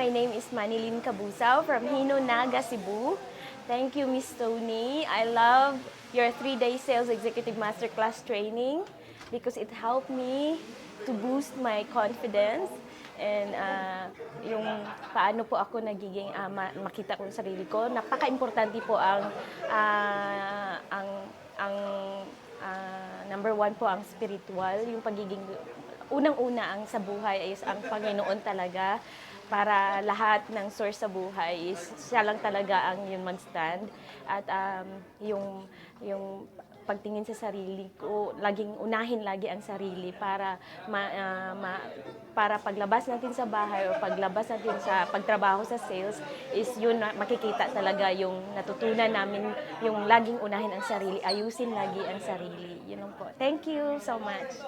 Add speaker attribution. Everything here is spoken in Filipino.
Speaker 1: my name is Manilyn Cabusao from Hino Naga, Cebu. Thank you, Miss Tony. I love your 3-day sales executive masterclass training because it helped me to boost my confidence and yung paano po ako nagiging makita ko sa sarili ko. Napaka-importante po ang number one po ang spiritual, yung pagiging unang-una ang sa buhay is ang Panginoon talaga. Para lahat ng source sa buhay is siya lang talaga ang yun man-stand. At yung pagtingin sa sarili ko, laging unahin lagi ang sarili para para paglabas natin sa bahay o paglabas natin sa pagtrabaho sa sales is yun makikita talaga yung natutunan namin, yung laging unahin ang sarili, ayusin lagi ang sarili. Yun lang po. Thank you so much.